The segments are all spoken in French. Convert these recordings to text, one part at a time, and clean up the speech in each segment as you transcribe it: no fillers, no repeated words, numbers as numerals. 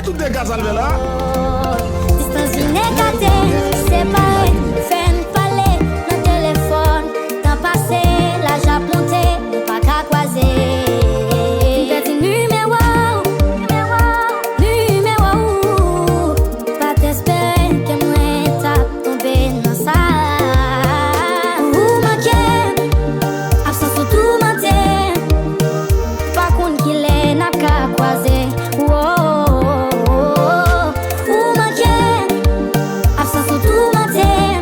tout dégâts ça le là. Distance inégalité, séparé, fait une palais, dans téléphone, temps passé, la japonté, pas qu'à croiser. Petit numéro, pas t'espérer que moi tape tomber dans ça. Ou manquer, absence ou tout mentir, pas qu'on qu'il est n'a qu'à croiser. Ou manquer, absence ou tout mentir,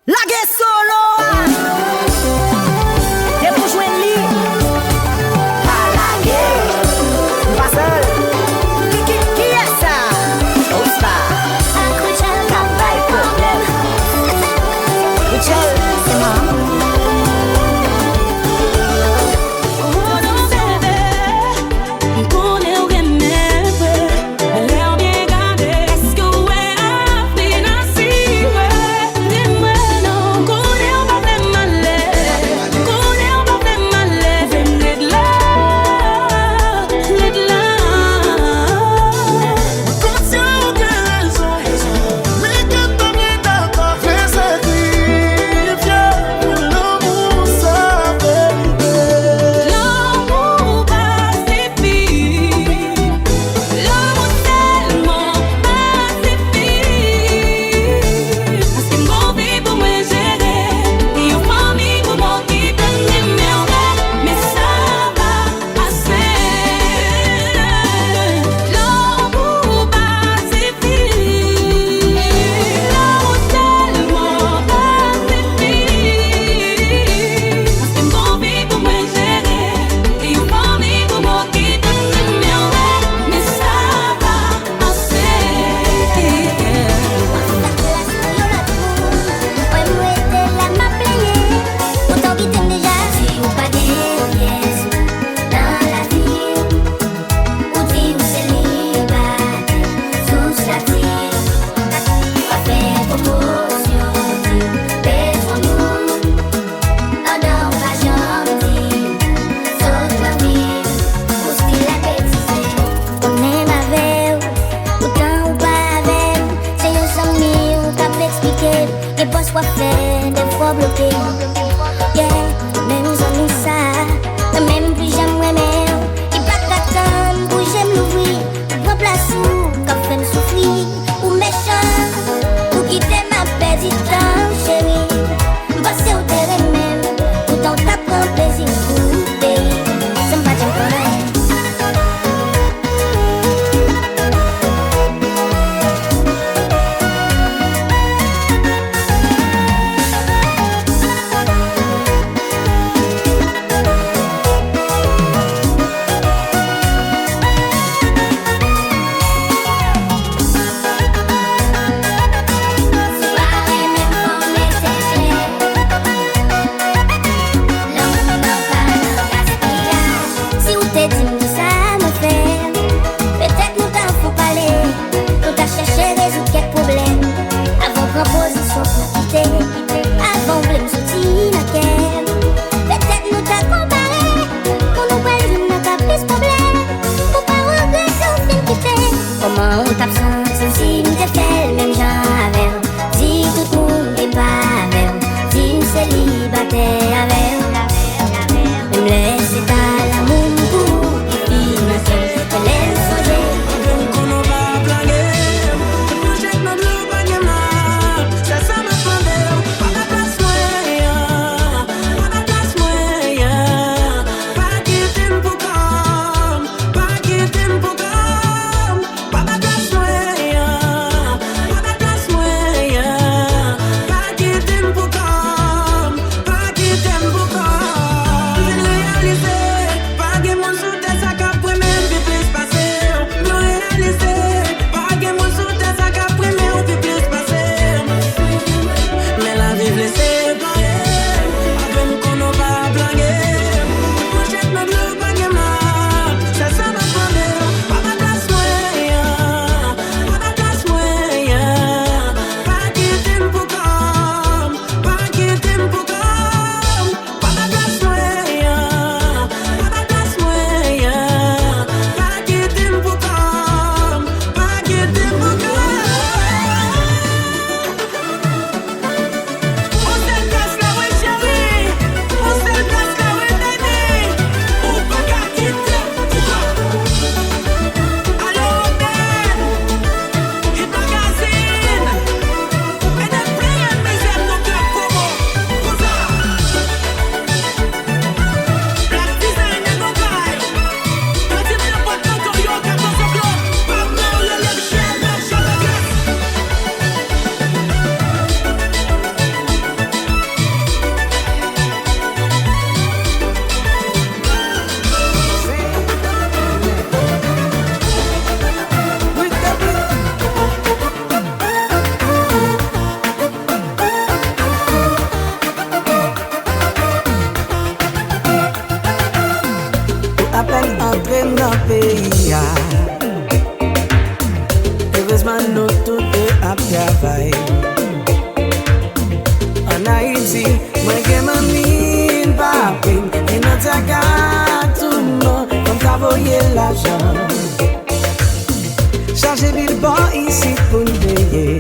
La guerre solo. Et pour jouer une ligne. À la guerre. Pas seul. Qui est ça? Osma. T'as pas de problème. Michel, c'est moi. pays. Heureusement nous tous deux à travail. En Haïti, moi j'ai ma mine papi, et notre gars tout le monde, comme t'as voyé l'argent. Chargez billboard ici pour nous payer.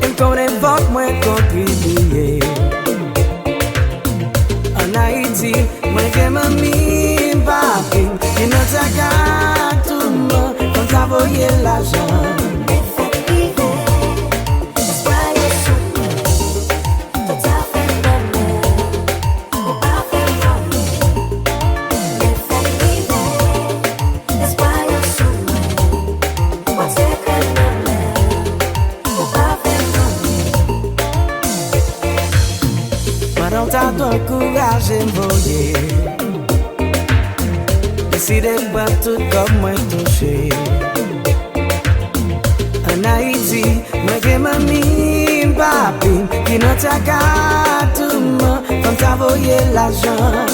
Et qu'on évoque, moi contribuer. En Haïti, moi j'ai ma mine papi, et notre gars tout le monde, comme t'as voyé l'argent. T'as ton courage envoyé. Décidez pas tout comme moi touché. En Haïti, moi j'ai ma mine papi, qui n'a ta carte tout le monde, comme t'as voyé l'argent.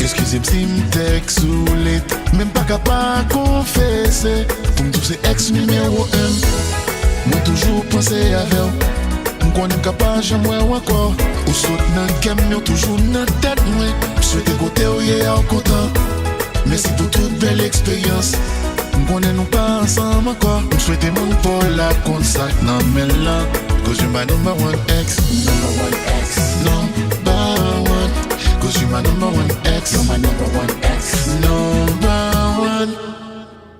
Excusez-moi si m't'ek saoulé. Même pas capable de confesser. Pour me c'est ex numéro 1. Moi toujours pensé à elle. M'connais capable jamais encore. Ou saute dans le camion toujours dans tête moi. Souhaite côté où y est content. Merci pour toute belle expérience. M'connais nous pas ensemble encore. M'souhaite mon pour la consac dans mes là. Cause you my number one ex. Number one ex. Number one. Cause you my number one ex. You're my number one ex. Number one.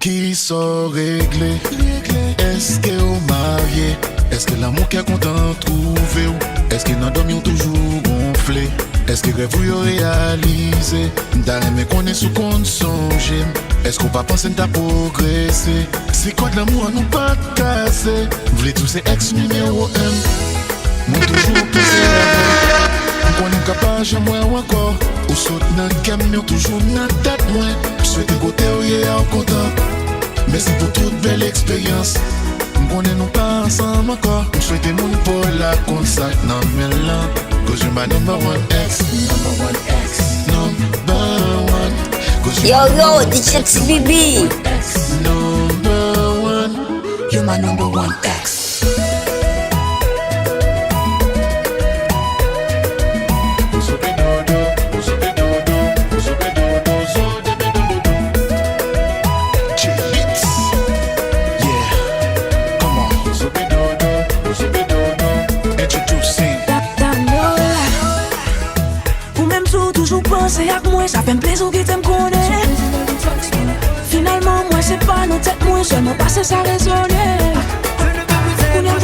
Qui sont réglés? Est-ce que vous mariez? Est-ce que l'amour qui est content trouvé? Est-ce que dans dormi toujours gonflé? Est-ce que rêve vous réalisé? D'aller me connaître sous compte songer. Est-ce qu'on pas penser à progresser? C'est quoi de l'amour à nous pas casser? Vous voulez tous ces ex numéro 1. Moi toujours pensé à vous. On est capable jamais encore. Ou saute dans le camion toujours dans la tête moi. Souhaite côté où y est content. Merci pour toute belle expérience. On est nous pas ensemble encore. Souhaite mon pour la consac dans mes là. Cause you my number one ex. Number one ex. Number one. Yo, DJ TBB. Number one. You're my number one ex. C'est avec moi, ça fait un plaisir qui t'aime connaître. Finalement, moi c'est pas nos têtes, moi seulement passer ça raisonner. On a